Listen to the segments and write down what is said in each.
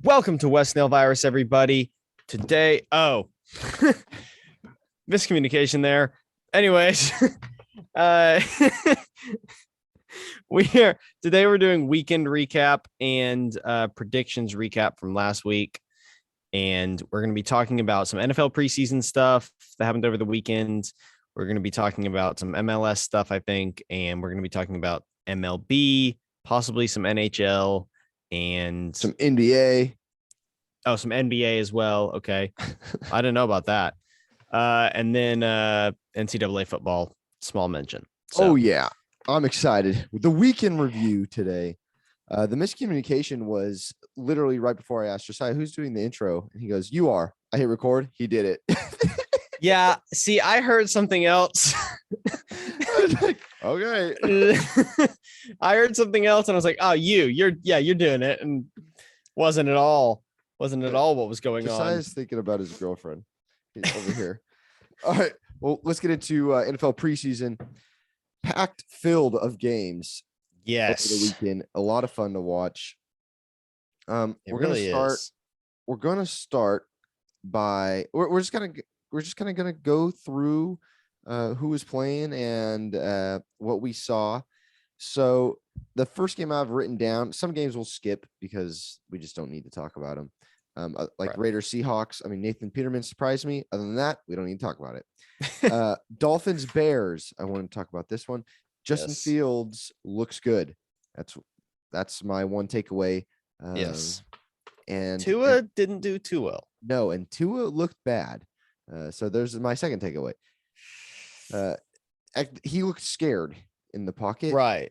Welcome to West Nale Virus, everybody. Today, miscommunication there. Anyways, uh, we're doing weekend recap and predictions recap from last week, and we're going to be talking about some NFL preseason stuff that happened over the weekend. We're going to be talking about some MLS stuff, I think, and we're going to be talking about MLB, possibly some NHL, and some NBA. Oh, some NBA as well. Okay. I didn't know about that. And then NCAA football, small mention. So. Oh, yeah. I'm excited. The weekend review today. The miscommunication was literally right before I asked Josiah, who's doing the intro? And he goes, you are. I hit record. He did it. Yeah. See, I heard something else. I was like, okay. I heard something else and I was like, oh, you're doing it. And wasn't at all what was going on. Josiah's thinking about his girlfriend. He's over here. All right. Well, let's get into NFL preseason. Packed filled of games. Yes. Over the weekend. A lot of fun to watch. We're gonna start by we're just kind of gonna go through who was playing and what we saw. So the first game I've written down, some games we'll skip because we just don't need to talk about them. Right. Raiders Seahawks. I mean, Nathan Peterman surprised me. Other than that, we don't need to talk about it. Dolphins Bears. I want to talk about this one. Justin Fields looks good. That's my one takeaway. Yes. And Tua didn't do too well. No, and Tua looked bad. So there's my second takeaway. He looked scared in the pocket. Right.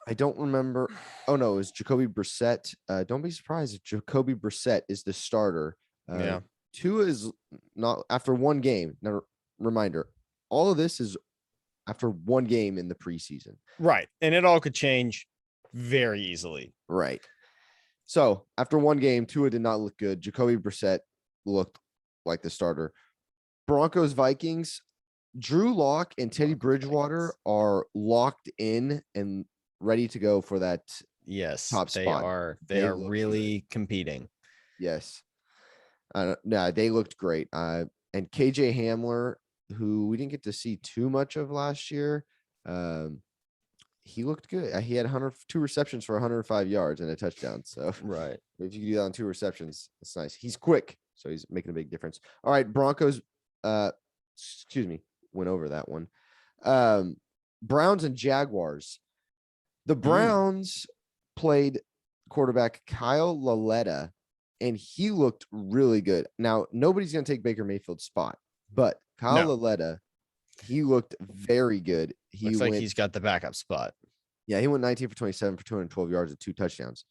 I don't remember. Oh no, it was Jacoby Brissett. Don't be surprised if Jacoby Brissett is the starter. Yeah. Tua is not after one game. Now, reminder, all of this is after one game in the preseason. Right. And it all could change very easily. Right. So after one game, Tua did not look good. Jacoby Brissett looked like the starter. Broncos Vikings. Drew Lock and Teddy Bridgewater are locked in and ready to go for that. Yes, top spot. They are really good. Competing. Yes. They looked great. And KJ Hamler, who we didn't get to see too much of last year, he looked good. He had 2 receptions for 105 yards and a touchdown. So right, if you can do that on 2 receptions, it's nice. He's quick, so he's making a big difference. All right, Broncos. Went over that one. Browns and Jaguars. The Browns played quarterback Kyle Laletta, and he looked really good. Now, nobody's going to take Baker Mayfield's spot, but Kyle Laletta, he looked very good. Looks like he's got the backup spot. Yeah, he went 19 for 27 for 212 yards and 2 touchdowns.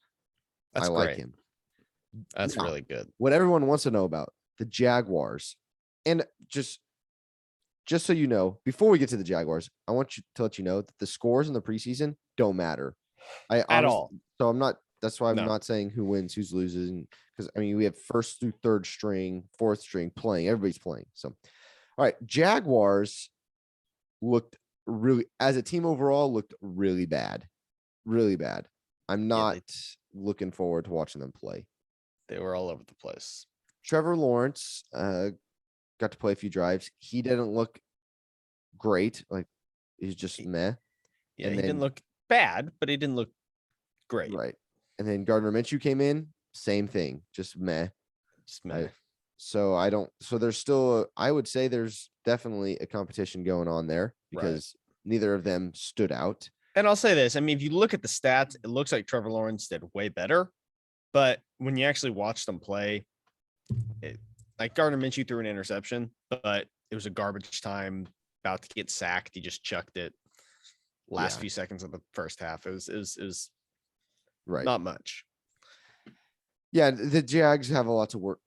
That's great. Like him. That's really good. What everyone wants to know about the Jaguars, and just so you know, before we get to the Jaguars, I want you to let you know that the scores in the preseason don't matter at all. So I'm not. That's why I'm not saying who wins, who's losing, because I mean we have first through third string, fourth string playing. Everybody's playing. So, all right, Jaguars looked really, as a team overall, looked really bad, really bad. I'm not looking forward to watching them play. They were all over the place. Trevor Lawrence got to play a few drives. He didn't look great. Like he's just meh. Yeah, he didn't look bad, but he didn't look great. Right. And then Gardner Minshew came in, same thing, just meh. So there's still I would say there's definitely a competition going on there because neither of them stood out. And I'll say this, I mean, if you look at the stats, it looks like Trevor Lawrence did way better, but when you actually watch them play, like Gardner Minshew threw an interception, but it was a garbage time, about to get sacked. He just chucked it last few seconds of the first half. It was right. Not much. Yeah, the Jags have a lot to work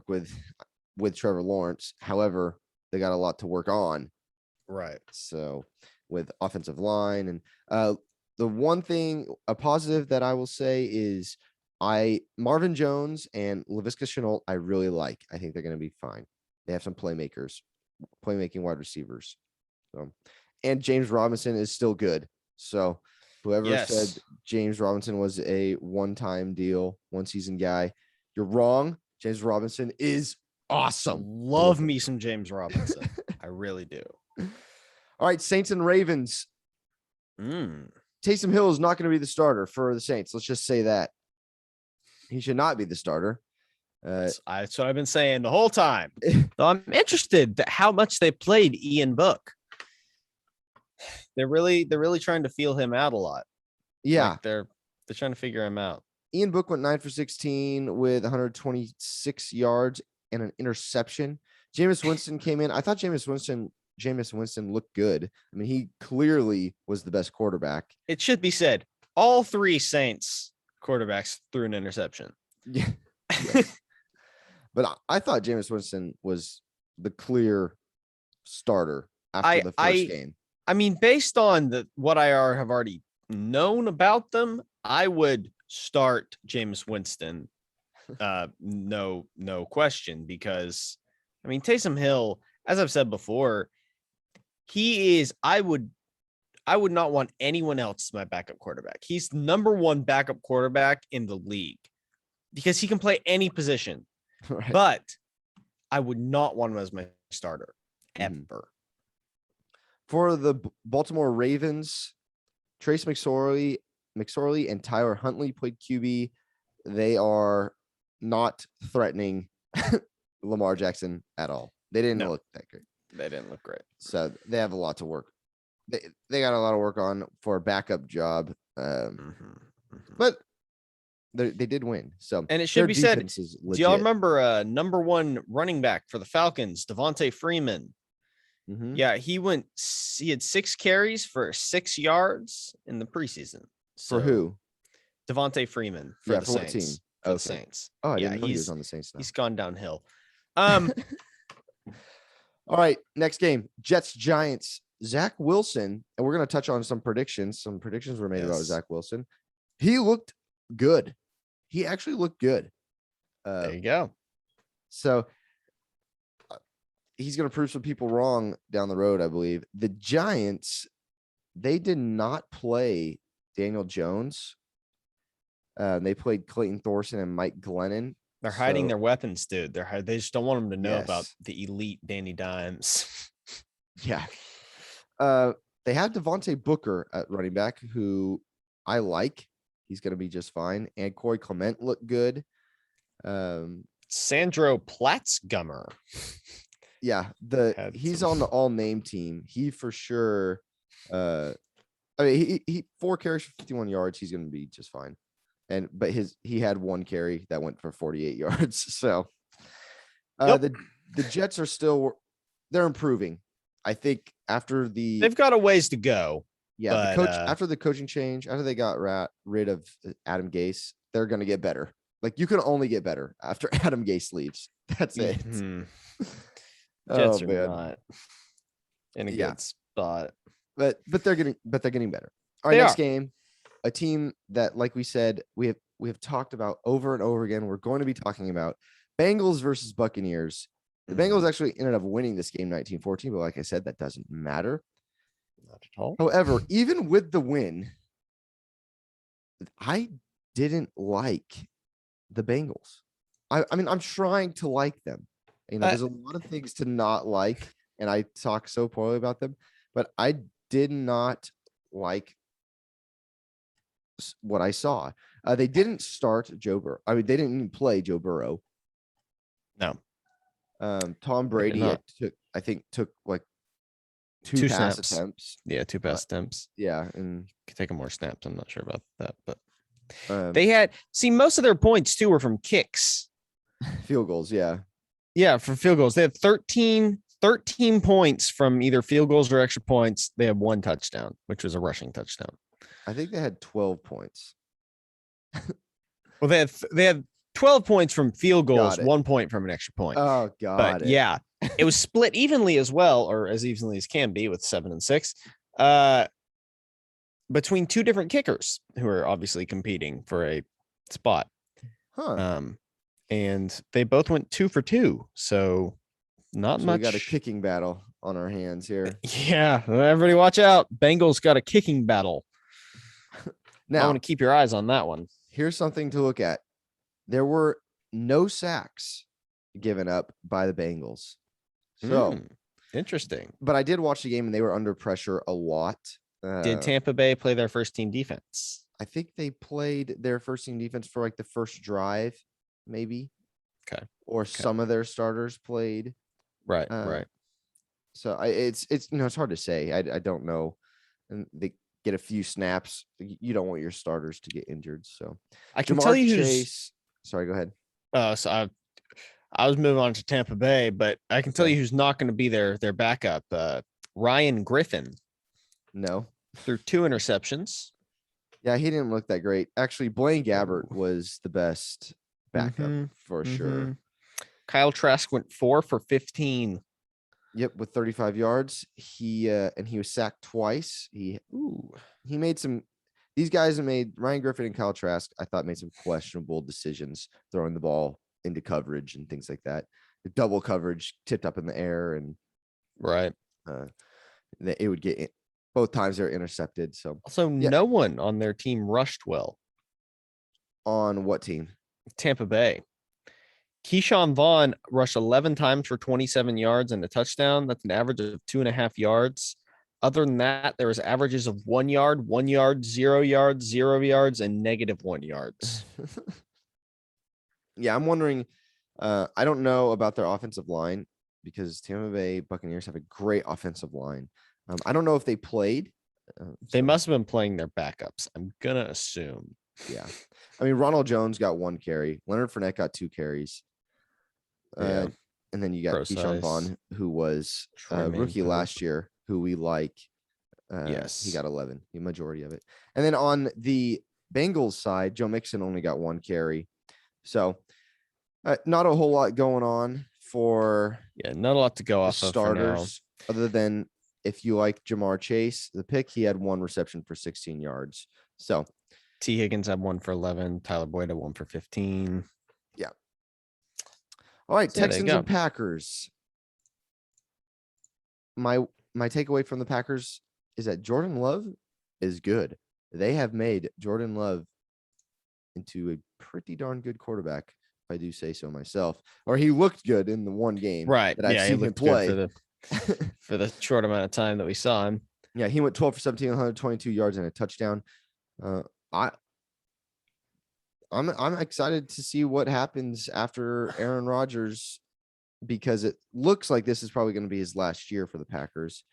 with Trevor Lawrence. However, they got a lot to work on. Right. So with offensive line and the one thing, a positive that I will say is Marvin Jones and Laviska Shenault, I really like. I think they're going to be fine. They have some playmaking wide receivers. So, and James Robinson is still good. So Whoever said James Robinson was a one-time deal, one-season guy, you're wrong. James Robinson is awesome. Love me some James Robinson. I really do. All right, Saints and Ravens. Taysom Hill is not going to be the starter for the Saints. Let's just say that. He should not be the starter. That's what I've been saying the whole time. So I'm interested how much they played Ian Book. They're really trying to feel him out a lot. Yeah, like they're trying to figure him out. Ian Book went 9 for 16 with 126 yards and an interception. Jameis Winston came in. I thought Jameis Winston looked good. I mean, he clearly was the best quarterback. It should be said, all three Saints quarterbacks threw an interception. Yeah. But I thought Jameis Winston was the clear starter after the first game. I mean, based on what I have already known about them, I would start Jameis Winston. No question, because I mean, Taysom Hill, as I've said before, he is, I would not want anyone else as my backup quarterback. He's number one backup quarterback in the league because he can play any position. Right. But I would not want him as my starter ever. For the Baltimore Ravens, Trace McSorley and Tyler Huntley played QB. They are not threatening Lamar Jackson at all. They didn't look that great. They didn't look great. So they have a lot to work. They got a lot of work on for a backup job. But they did win. So, and it should be said, do y'all remember number one running back for the Falcons, Devontae Freeman? Yeah, he had 6 carries for 6 yards in the preseason. So, for who? Devontae Freeman for the Saints. For the Saints. Oh, I didn't know he was on the Saints now. He's gone downhill. All right, next game, Jets Giants. Zach Wilson, and we're going to touch on some predictions. Some predictions were made about Zach Wilson. He looked good. He actually looked good. There you go. So he's going to prove some people wrong down the road, I believe. The Giants, they did not play Daniel Jones. They played Clayton Thorson and Mike Glennon. They're hiding their weapons, dude. They just don't want them to know about the elite Danny Dimes. Yeah. They have Devontae Booker at running back, who I like. He's going to be just fine. And Corey Clement looked good. Sandro Platzgummer. Yeah, he's on the all-name team. He for sure. I mean, he 4 carries for 51 yards. He's going to be just fine. But he had 1 carry that went for 48 yards. So the Jets are they're improving. I think they've got a ways to go. Yeah, the coach after the coaching change, after they got rid of Adam Gase, they're going to get better. Like, you can only get better after Adam Gase leaves. That's it. Jets are not in a good spot, but they're getting better. All right, next game, a team that, like we said, we have talked about over and over again. We're going to be talking about Bengals versus Buccaneers. The Bengals actually ended up winning this game 19-14, but like I said, that doesn't matter. Not at all. However, even with the win, I didn't like the Bengals. I mean, I'm trying to like them. You know, there's a lot of things to not like, and I talk so poorly about them, but I did not like what I saw. They didn't start Joe Burrow. I mean, they didn't even play Joe Burrow. No. Tom Brady took like two pass attempts. Yeah, 2 pass attempts. Yeah, and could take more snaps. I'm not sure about that, but they had most of their points too were from kicks, field goals. Yeah, for field goals. They had 13 points from either field goals or extra points. They had 1 touchdown, which was a rushing touchdown. I think they had 12 points. Well, they had 12 points from field goals, 1 point from an extra point. Oh, God. But yeah, it was split evenly as well, or as evenly as can be with 7 and 6, between 2 different kickers who are obviously competing for a spot. And they both went 2 for 2. So not much. We got a kicking battle on our hands here. Yeah. Everybody watch out. Bengals got a kicking battle. I Now, want to keep your eyes on that one. Here's something to look at. There were no sacks given up by the Bengals. So interesting. But I did watch the game and they were under pressure a lot. Did Tampa Bay play their first team defense? I think they played their first team defense for like the first drive, maybe. Okay. Or some of their starters played. Right. Right. So it's it's hard to say. I don't know. And they get a few snaps. You don't want your starters to get injured. So I can tell you Chase. Sorry, go ahead. So I was moving on to Tampa Bay, but I can tell you who's not going to be their backup. Ryan Griffin. No. Threw 2 interceptions. Yeah, he didn't look that great. Actually, Blaine Gabbert was the best backup for sure. Kyle Trask went 4 for 15. Yep, with 35 yards. He was sacked twice. He made some. These guys have made Ryan Griffin and Kyle Trask, I thought, made some questionable decisions throwing the ball into coverage and things like that. The double coverage tipped up in the air and it would get both times they're intercepted. So also no one on their team rushed well. On what team? Tampa Bay. Keyshawn Vaughn rushed 11 times for 27 yards and a touchdown. That's an average of 2.5 yards. Other than that, there was averages of 1 yard, 1 yard, 0 yards, 0 yards, and -1 yards. Yeah, I'm wondering. I don't know about their offensive line because Tampa Bay Buccaneers have a great offensive line. I don't know if they played. They must have been playing their backups. I'm going to assume. Yeah. I mean, Ronald Jones got 1 carry. Leonard Fournette got 2 carries. And then you got Keyshawn Vaughn, who was a rookie last year, who we like. Yes. He got 11, the majority of it. And then on the Bengals side, Joe Mixon only got 1 carry. So not a whole lot going on for not a lot to go off of starters, other than if you like Jamar Chase, the pick, he had 1 reception for 16 yards. So T. Higgins had 1 for 11. Tyler Boyd had 1 for 15. Yeah. All right, so Texans and Packers. My takeaway from the Packers is that Jordan Love is good. They have made Jordan Love into a pretty darn good quarterback, if I do say so myself. Or he looked good in the one game that I've seen him play. For the short amount of time that we saw him. Yeah, he went 12 for 17, 122 yards and a touchdown. I'm excited to see what happens after Aaron Rodgers, because it looks like this is probably going to be his last year for the Packers.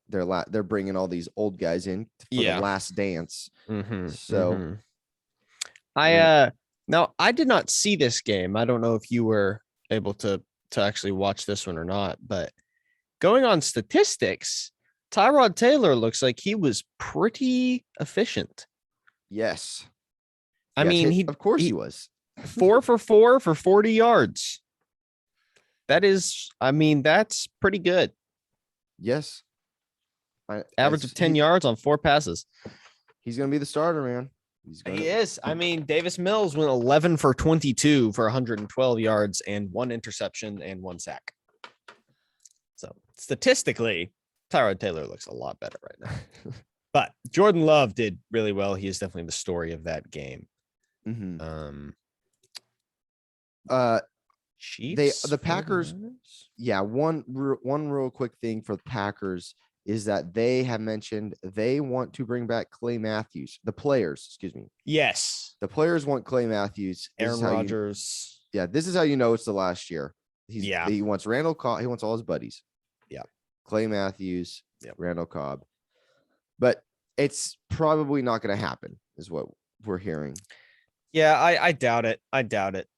They're bringing all these old guys in for the last dance. Now I did not see this game. I don't know if you were able to actually watch this one or not, but going on statistics, Tyrod Taylor looks like he was pretty efficient. Yes. I mean, he was 4 for 4 for 40 yards. That's pretty good. Yes. Average of 10 yards on 4 passes. He's going to be the starter, man. He is. I mean, Davis Mills went 11 for 22 for 112 yards and 1 interception and 1 sack. So statistically, Tyrod Taylor looks a lot better right now. But Jordan Love did really well. He is definitely the story of that game. Chiefs, the Packers. Yeah, one real quick thing for the Packers is that they have mentioned they want to bring back Clay Matthews. The players, excuse me. Yes, the players want Clay Matthews. Aaron Rodgers. This is how you know it's the last year. He wants Randall Cobb. He wants all his buddies. Yeah, Clay Matthews. Randall Cobb. But it's probably not going to happen, is what we're hearing. Yeah, I doubt it.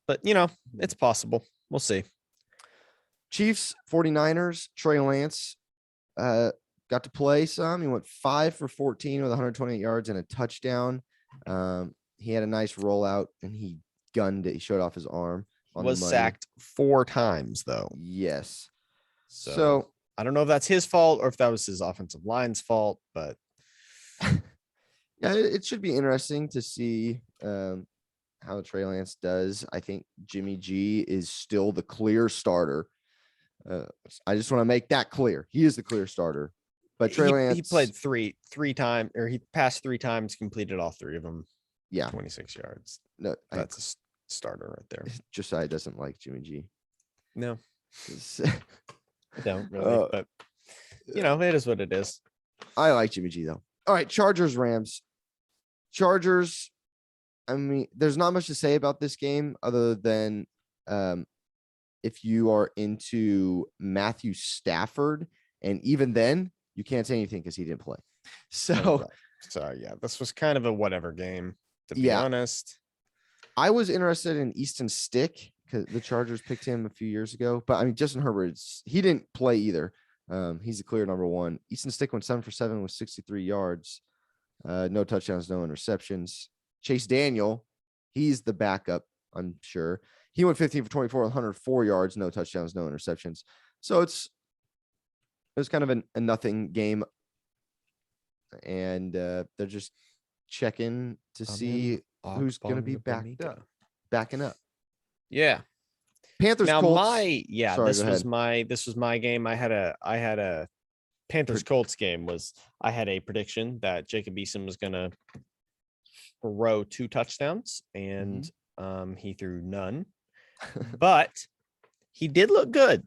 But, it's possible. We'll see. Chiefs, 49ers, Trey Lance got to play some. He went 5 for 14 with 128 yards and a touchdown. He had a nice rollout, and he gunned it. He showed off his arm. Was sacked 4 times, though. Yes. So I don't know if that's his fault or if that was his offensive line's fault, but yeah, it should be interesting to see how Trey Lance does. I think Jimmy G is still the clear starter. I just want to make that clear. He is the clear starter. But Trey Lance, he played three times, or he passed 3 times, completed all 3 of them. Yeah, 26 yards. No, that's a starter right there. Josiah doesn't like Jimmy G. No, I don't really, but it is what it is. I like Jimmy G though. All right, Chargers, Rams. Chargers. I mean, there's not much to say about this game other than if you are into Matthew Stafford, and even then you can't say anything because he didn't play. So yeah, this was kind of a whatever game, to be honest. I was interested in Easton Stick because the Chargers picked him a few years ago, but I mean, Justin Herbert, he didn't play either. He's a clear number 1. Easton Stick went 7 for 7 with 63 yards, no touchdowns, no interceptions. Chase Daniel, he's the backup, I'm sure. He went 15 for 24 with 104 yards, no touchdowns, no interceptions. So it was kind of a nothing game. And they're just checking to see who's going to be backing up. Yeah. Panthers, now Colts. This was my game. I had a Panthers Colts game. I had a prediction that Jacob Eason was going to throw 2 touchdowns, and he threw none. But he did look good.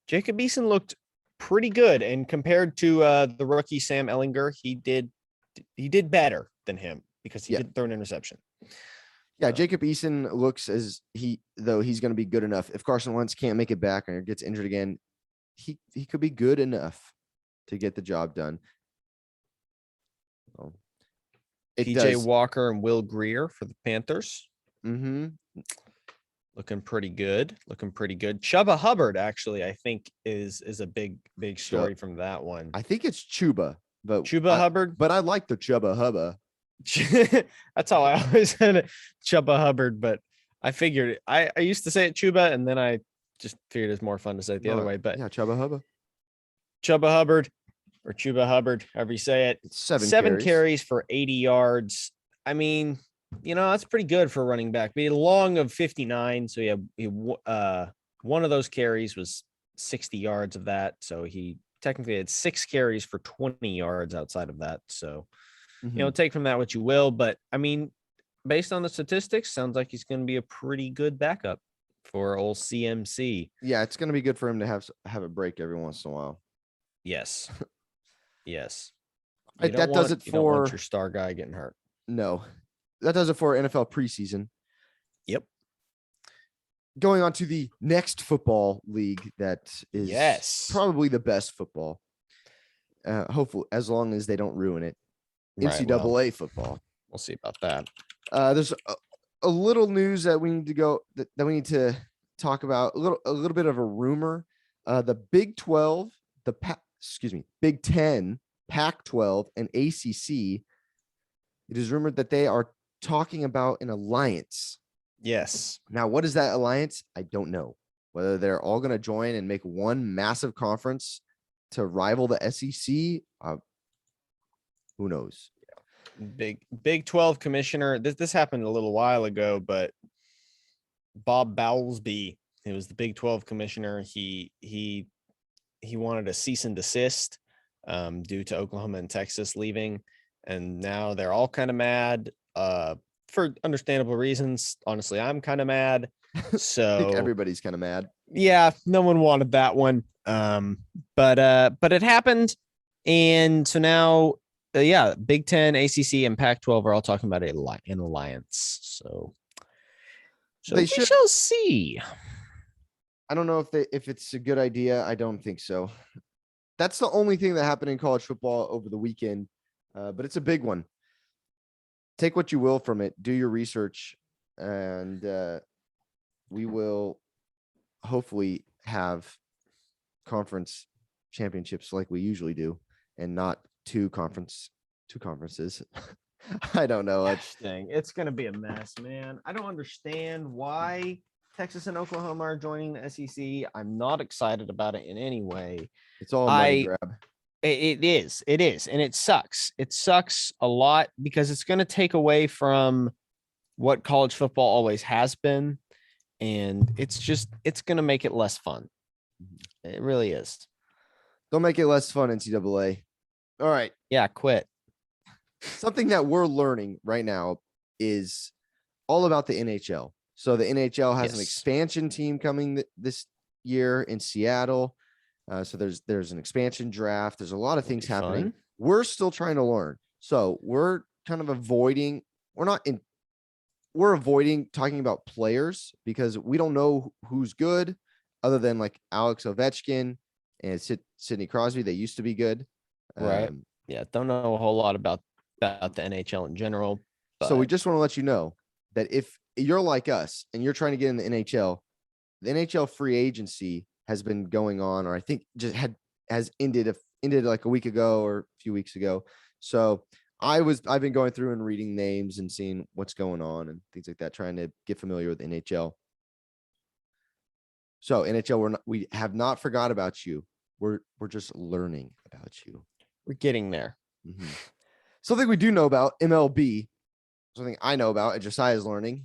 Jacob Eason looked pretty good, and compared to the rookie Sam Ehlinger, he did better than him because he didn't throw an interception. Yeah, Jacob Eason looks as though he's going to be good enough. If Carson Wentz can't make it back or gets injured again, he could be good enough to get the job done. Oh, PJ Walker and Will Grier for the Panthers. Mm-hmm. Looking pretty good. Chuba Hubbard, actually, I think is a big story from that one. I think it's Chuba, but Hubbard. But I like the Chuba Hubba. That's how I always said it, Chuba Hubbard. But I figured I used to say it Chuba, and then I just figured it's more fun to say it the other way. But yeah, Chuba Hubba. Chuba Hubbard or Chuba Hubbard, however you say it. 7 carries for 80 yards. I mean, that's pretty good for a running back. But he had a long of 59, so he one of those carries was 60 yards of that. So he technically had 6 carries for 20 yards outside of that. So, take from that what you will. But I mean, based on the statistics, sounds like he's going to be a pretty good backup for old CMC. Yeah, it's going to be good for him to have a break every once in a while. Yes. Yes. That does it for your star guy getting hurt. No. That does it for NFL preseason. Yep. Going on to the next football league that is probably the best football. Hopefully, as long as they don't ruin it. NCAA football. We'll see about that. There's a little news that we need to talk about. A little bit of a rumor. The Big 12, Big 10, Pac-12, and ACC. It is rumored that they are talking about an alliance. Yes. Now, what is that alliance? I don't know. Whether they're all going to join and make one massive conference to rival the SEC, who knows? Big 12 commissioner. This happened a little while ago, but Bob Bowlesby, he was the Big 12 commissioner. He wanted a cease and desist due to Oklahoma and Texas leaving, and now they're all kind of mad for understandable reasons. Honestly, I'm kind of mad. So I think everybody's kind of mad. Yeah, no one wanted that one. But it happened, and so now. Big 10, ACC, and Pac-12 are all talking about an alliance. So we shall see. I don't know if it's a good idea. I don't think so. That's the only thing that happened in college football over the weekend, but it's a big one. Take what you will from it. Do your research, and we will hopefully have conference championships like we usually do, and not two conferences. I don't know. It's going to be a mess, man. I don't understand why Texas and Oklahoma are joining the SEC. I'm not excited about it in any way. It's all money grab. It is. And it sucks. It sucks a lot because it's going to take away from what college football always has been. And it's going to make it less fun. It really is. Don't make it less fun, NCAA. All right. Yeah, quit. Something that we're learning right now is all about the NHL. So the NHL has an expansion team coming this year in Seattle. So there's an expansion draft. There's a lot of things happening. Fun. We're still trying to learn. So we're kind of avoiding. We're avoiding talking about players because we don't know who's good other than like Alex Ovechkin and Sidney Crosby. They used to be good. Right. Yeah. Don't know a whole lot about the NHL in general. So we just want to let you know that if you're like us and you're trying to get in the NHL free agency has been going on, or I think has ended like a week ago or a few weeks ago. So I've been going through and reading names and seeing what's going on and things like that, trying to get familiar with NHL. So NHL, we have not forgot about you. We're just learning about you. We're getting there. Mm-hmm. Something we do know about MLB, something I know about, and Josiah's learning.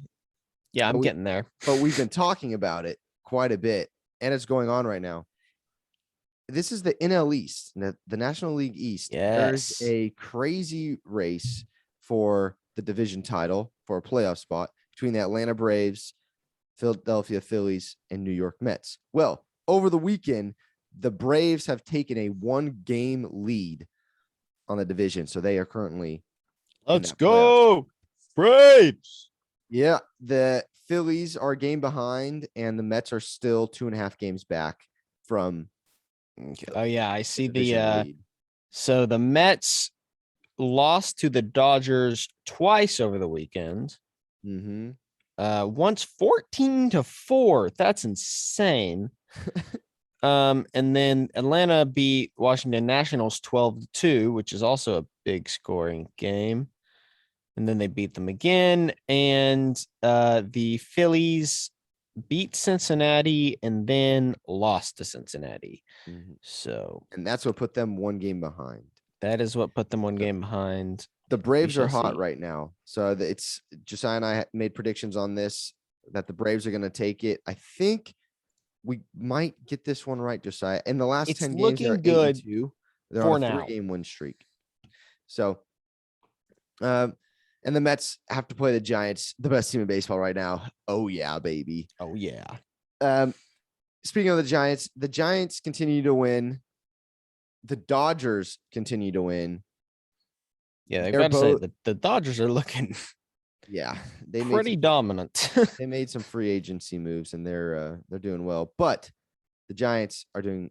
Yeah, I'm getting there. But we've been talking about it quite a bit, and it's going on right now. This is the NL East, the National League East. Yes. There's a crazy race for the division title for a playoff spot between the Atlanta Braves, Philadelphia Phillies, and New York Mets. Well, over the weekend, the Braves have taken a 1-game lead on the division. So they are currently. Let's go, Braves. Yeah. The Phillies are a game behind and the Mets are still 2.5 games back from. Oh, yeah. I see the lead. So the Mets lost to the Dodgers twice over the weekend. Mm-hmm. Once 14-4. That's insane. And then Atlanta beat Washington Nationals 12-2, which is also a big scoring game. And then they beat them again. And the Phillies beat Cincinnati and then lost to Cincinnati. Mm-hmm. So, and that's what put them 1 game behind. That is what put them 1 game behind. The Braves are hot right now. So it's Josiah and I made predictions on this that the Braves are going to take it. I think we might get this one right, Josiah. In the last 10 games, they're 8-2. They're on a 3-game win streak. So, and the Mets have to play the Giants, the best team in baseball right now. Oh yeah, baby. Oh yeah. Speaking of the Giants continue to win. The Dodgers continue to win. Yeah, I got to say the Dodgers are looking. Yeah, they pretty dominant. They made some free agency moves and they're doing well, but the Giants are doing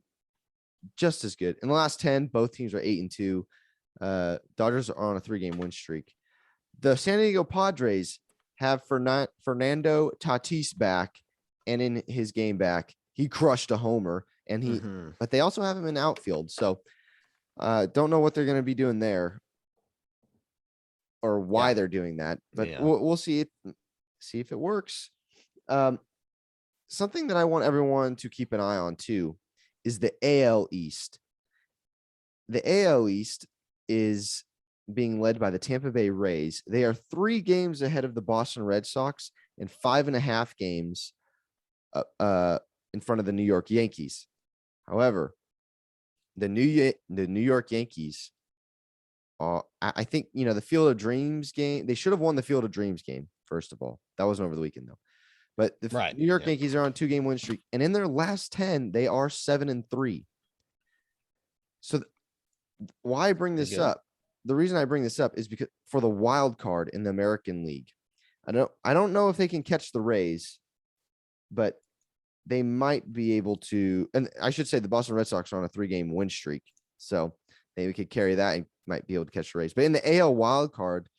just as good. In the last 10, both teams are 8-2. Dodgers are on a 3-game win streak. The San Diego Padres have Fernando Tatis back, and in his game back, he crushed a homer, and but they also have him in outfield. So don't know what they're going to be doing there or why they're doing that, but we'll see if it works. Something that I want everyone to keep an eye on too is the AL East. The AL East is being led by the Tampa Bay Rays. They are 3 games ahead of the Boston Red Sox and 5.5 games in front of the New York Yankees. However, the New York Yankees, I think, the Field of Dreams game, they should have won the Field of Dreams game, first of all. That wasn't over the weekend, though. But the New York Yankees are on 2-game win streak, and in their last 10, they are 7-3. So why I bring this up? The reason I bring this up is because for the wild card in the American League, I don't know if they can catch the Rays, but they might be able to. And I should say the Boston Red Sox are on a 3-game win streak, so maybe we could carry that and might be able to catch the Rays. But in the AL wild card,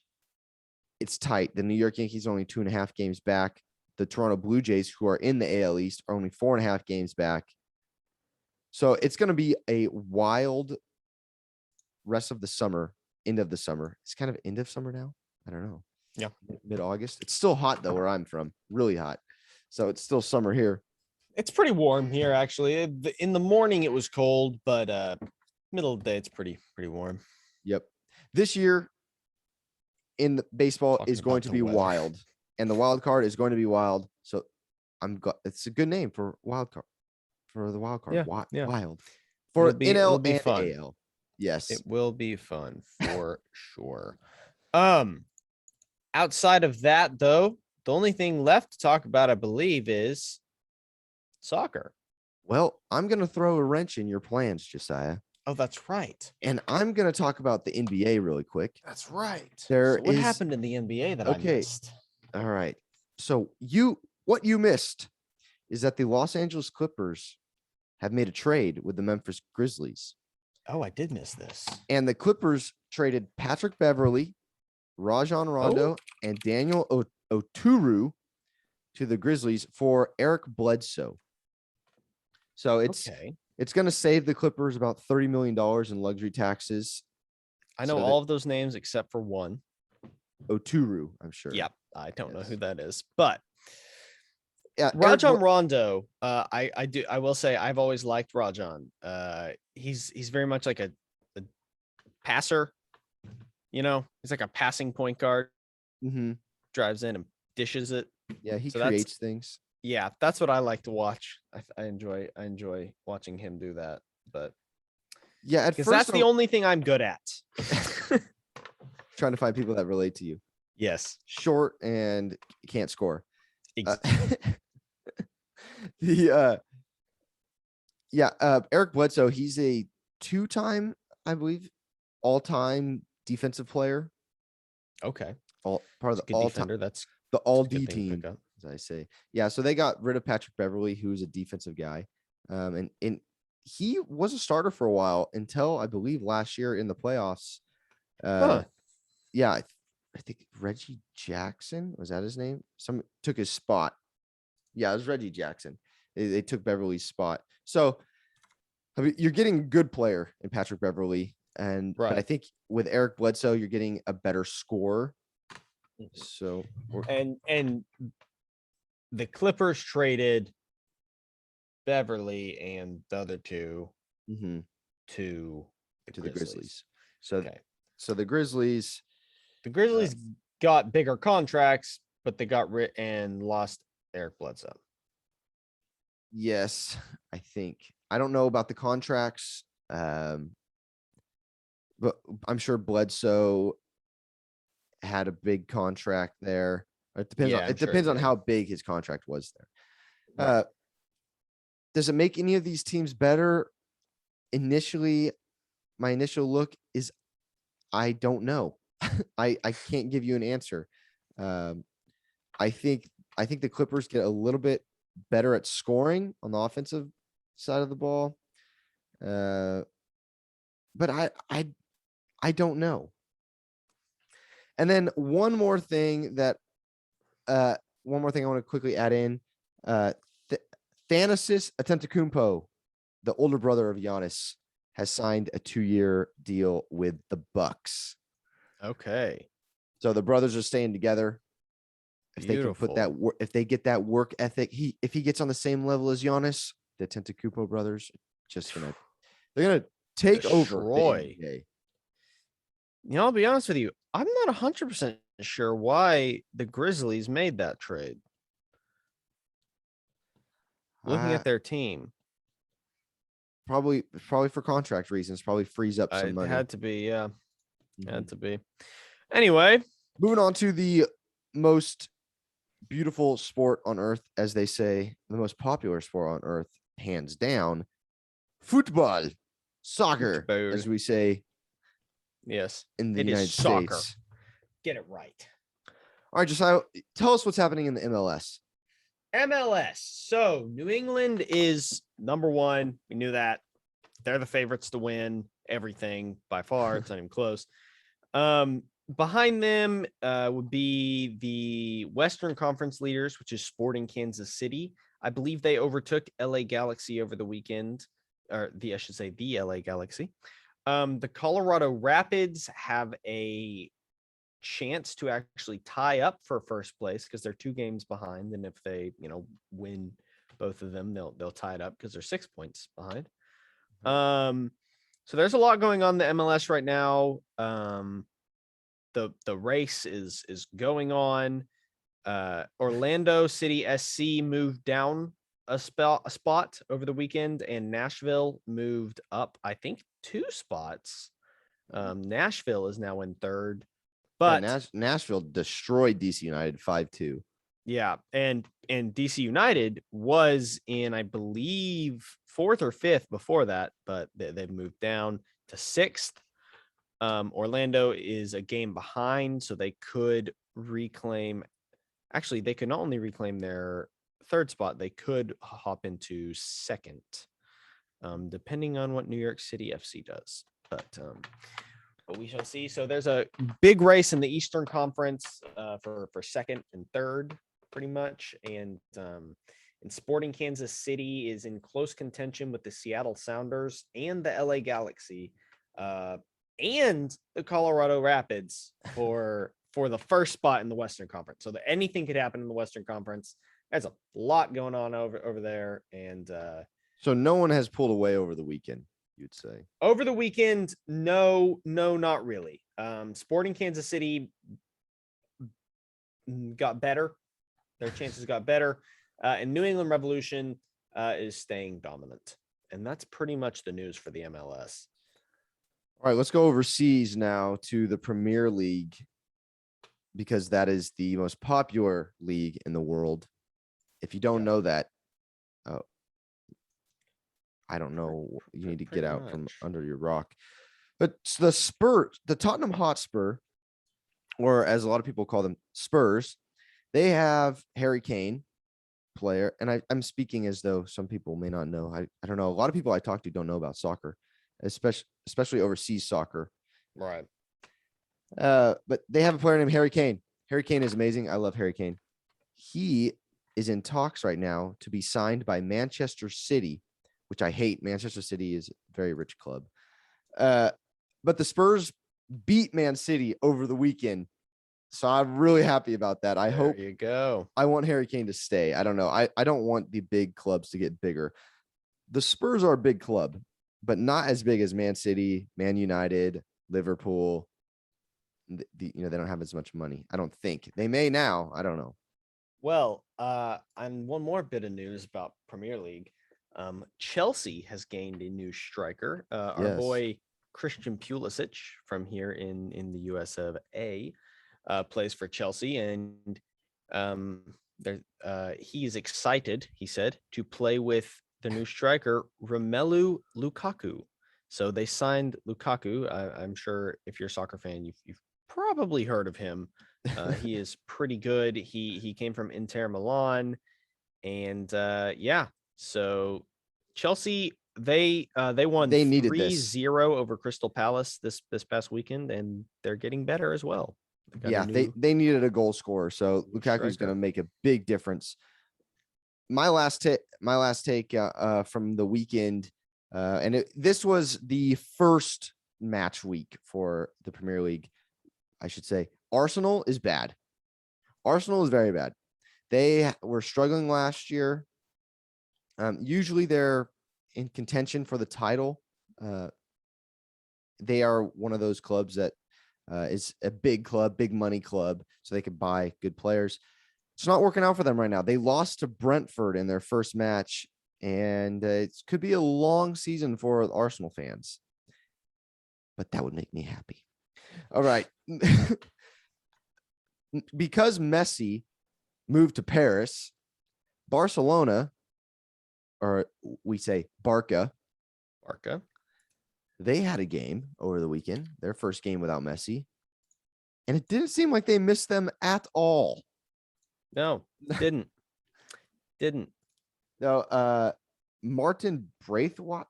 it's tight. The New York Yankees are only 2.5 games back. The Toronto Blue Jays, who are in the AL East, are only 4.5 games back. So it's going to be a wild rest of the summer, end of the summer. It's kind of end of summer now. I don't know. Yeah. Mid-August. It's still hot though, where I'm from. Really hot. So it's still summer here. It's pretty warm here, actually. In the morning, it was cold, but middle of the day, it's pretty warm. Yep. This year in the baseball is going to be wild, and the wild card is going to be wild. So it's a good name for wild card, for the wild card. Yeah. Wild for NL and fun. AL. Yes. It will be fun for sure. Outside of that, though, the only thing left to talk about, I believe, is soccer. Well, I'm going to throw a wrench in your plans, Josiah. Oh, that's right. And I'm going to talk about the NBA really quick. That's right. So what happened in the NBA that I missed? All right. So what you missed is that the Los Angeles Clippers have made a trade with the Memphis Grizzlies. Oh, I did miss this. And the Clippers traded Patrick Beverley, Rajon Rondo, and Daniel Oturu to the Grizzlies for Eric Bledsoe. So it's going to save the Clippers about $30 million in luxury taxes. I know all of those names except for one. Oturu, I'm sure. Yep. I don't know who that is, but yeah, Rajon Rondo. I will say I've always liked Rajon. He's very much like a passer. You know, he's like a passing point guard. Mm-hmm. Drives in and dishes it. Yeah, he creates things. Yeah, that's what I like to watch. I enjoy watching him do that. But yeah, at first that's the only thing I'm good at. Trying to find people that relate to you. Yes. Short and can't score. Eric Bledsoe, he's a 2-time, I believe, all-time defensive player. Okay. Part of the all-time. That's the all-D team, as I say. Yeah, so they got rid of Patrick Beverley, who's a defensive guy. And he was a starter for a while until, I believe, last year in the playoffs. Yeah, I think Reggie Jackson, was that his name? Some took his spot. Yeah, it was Reggie Jackson. They took Beverly's spot. So, I mean, you're getting a good player in Patrick Beverley. But I think with Eric Bledsoe, you're getting a better scorer. So and the Clippers traded Beverly and the other two to the Grizzlies. So the Grizzlies got bigger contracts, but they got rid and lost Eric Bledsoe. Yes, I think. I don't know about the contracts, but I'm sure Bledsoe had a big contract there. It depends on how big his contract was there. Right. Does it make any of these teams better? Initially, my initial look is I don't know. I can't give you an answer. I think the Clippers get a little bit better at scoring on the offensive side of the ball. But I don't know. And then one more thing I want to quickly add in. Thanasis Antetokounmpo, the older brother of Giannis, has signed a 2-year deal with the Bucks. Okay. So the brothers are staying together. If they can put that if they get that work ethic, if he gets on the same level as Giannis, the Antetokounmpo brothers they're gonna take over the NBA. You know, I'll be honest with you. I'm not 100% sure why the Grizzlies made that trade. Looking at their team. Probably for contract reasons, probably frees up some money. It had to be, yeah. Had to be. Anyway. Moving on to the most beautiful sport on earth, as they say, the most popular sport on earth, hands down. Football. Soccer, as we say. Yes. In the United States. Get it right. All right, Josiah, tell us what's happening in the MLS. So New England is number one. We knew that. They're the favorites to win everything by far. It's not even close. Behind them would be the Western Conference leaders, which is Sporting Kansas City. I believe they overtook LA Galaxy over the weekend, or the LA Galaxy. The Colorado Rapids have a chance to actually tie up for first place because they're 2 games behind, and if they win both of them, they'll tie it up because they're 6 points behind. So there's a lot going on in the MLS right now. The race is going on. Orlando City SC moved down a spot over the weekend, and Nashville moved up, I think, 2 spots. Nashville is now in 3rd, but Nashville destroyed DC United 5-2. Yeah, and DC United was in, I believe, 4th or 5th before that, but they've moved down to 6th. Orlando is a game behind, so they could reclaim. Actually, they could not only reclaim their 3rd spot, they could hop into 2nd, depending on what New York City FC does. But we shall see. So there's a big race in the Eastern Conference for 2nd and 3rd, pretty much. And Sporting Kansas City is in close contention with the Seattle Sounders and the LA Galaxy and the Colorado Rapids for the first spot in the Western Conference. So that anything could happen in the Western Conference. There's a lot going on over there. And so no one has pulled away over the weekend, you'd say? Over the weekend, no, not really. Sporting Kansas City got better. Their chances got better. And New England Revolution is staying dominant. And that's pretty much the news for the MLS. All right, let's go overseas now to the Premier League, because that is the most popular league in the world. If you don't know that, I don't know. You need to get out from under your rock. But the Tottenham Hotspur, or as a lot of people call them, Spurs, they have Harry Kane, player. And I'm speaking as though some people may not know. I don't know. A lot of people I talk to don't know about soccer, especially overseas soccer. Right. But they have a player named Harry Kane. Harry Kane is amazing. I love Harry Kane. He is in talks right now to be signed by Manchester City, which I hate. Manchester City is a very rich club. But the Spurs beat Man City over the weekend. So I'm really happy about that. I hope you go. I want Harry Kane to stay. I don't know. I don't want the big clubs to get bigger. The Spurs are a big club, but not as big as Man City, Man United, Liverpool. They don't have as much money. I don't think. They may now. I don't know. Well, and one more bit of news about Premier League. Chelsea has gained a new striker. Our boy Christian Pulisic from here in the US of A plays for Chelsea, and he is excited, he said, to play with the new striker Romelu Lukaku. So they signed Lukaku. I'm sure if you're a soccer fan, you've probably heard of him. He is pretty good. He came from Inter Milan, and so Chelsea they won 3-0 over Crystal Palace this past weekend, and they're getting better as well. They needed a goal scorer, so Lukaku is going to make a big difference. My last take from the weekend, and this was the first match week for the Premier League, I should say. Arsenal is bad. Arsenal is very bad. They were struggling last year. Usually they're in contention for the title. They are one of those clubs that is a big club, big money club, so they could buy good players. It's not working out for them right now. They lost to Brentford in their first match, and it could be a long season for Arsenal fans. But that would make me happy. All right. Because Messi moved to Paris, Barcelona, or we say Barca, they had a game over the weekend, their first game without Messi, and it didn't seem like they missed them at all. No, didn't. No, Martin Braithwaite.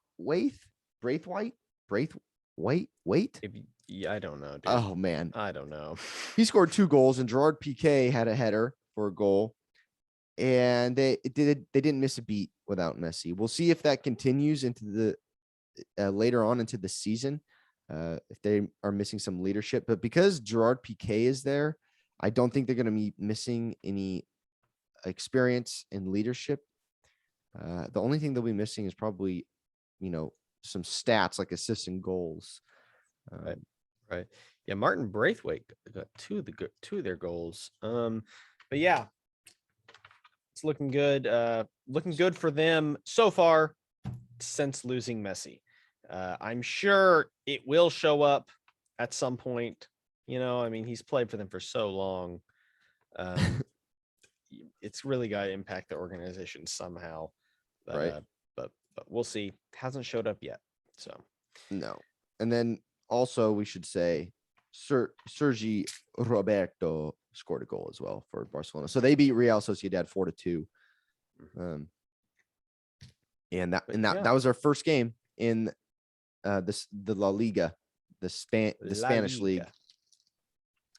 I don't know, dude. Oh man, I don't know. He scored 2 goals, and Gerard Piqué had a header for a goal, and they didn't miss a beat without Messi. We'll see if that continues into the later on into the season, if they are missing some leadership. But because Gerard Piqué is there, I don't think they're going to be missing any experience in leadership. The only thing they'll be missing is probably, some stats like assists and goals. Right. Yeah, Martin Braithwaite got two of their goals. But yeah. It's looking good. Looking good for them so far since losing Messi. I'm sure it will show up at some point. I mean, he's played for them for so long. It's really got to impact the organization somehow. But, right. But we'll see. Hasn't showed up yet. So no. And then also we should say Sergi Roberto scored a goal as well for Barcelona. So they beat Real Sociedad 4-2. And that was our first game in the La Liga, the Spanish league.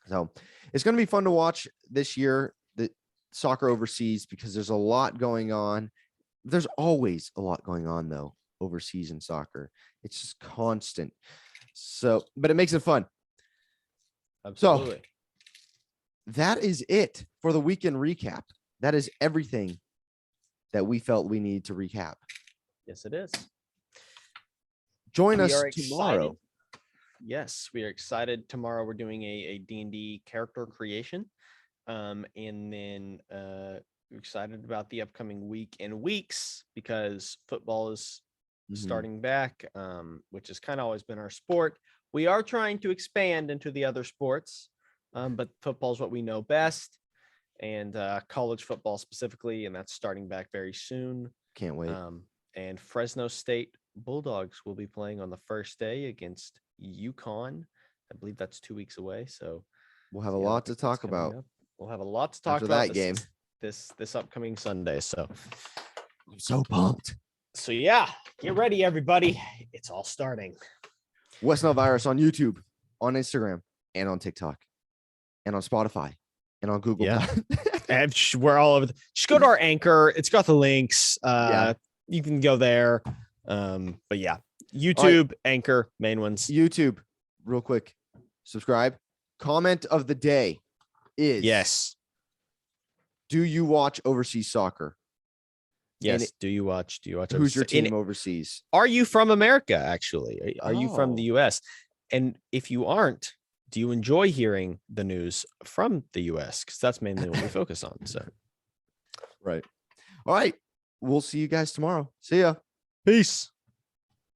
So it's going to be fun to watch this year, the soccer overseas, because there's a lot going on. There's always a lot going on though overseas in soccer. It's just constant. So, but it makes it fun. Absolutely. So that is it for the weekend recap. That is everything that we felt we needed to recap. Yes, it is. Join us tomorrow. Yes, we are excited. Tomorrow we're doing a D&D character creation. And then we're excited about the upcoming week and weeks because football is starting back, which has kind of always been our sport. We are trying to expand into the other sports, but football is what we know best, and college football specifically, and that's starting back very soon. Can't wait. And Fresno State Bulldogs will be playing on the first day against UConn. I believe that's 2 weeks away. So we'll have a lot to talk about. We'll have a lot to talk about that game. This upcoming Sunday. So I'm so pumped. So yeah, get ready, everybody. It's all starting. West Nile Virus on YouTube, on Instagram, and on TikTok, and on Spotify, and on Google. Yeah. And we're all over. Just go to our Anchor. It's got the links. You can go there. But yeah, YouTube, Anchor, main ones. YouTube, real quick. Subscribe. Comment of the day is yes. Do you watch overseas soccer? Yes. Do you watch? Who's your team overseas? Are you from America? Actually, are you from the U.S.? And if you aren't, do you enjoy hearing the news from the U.S.? Because that's mainly what we focus on. So, right. All right. We'll see you guys tomorrow. See ya. Peace.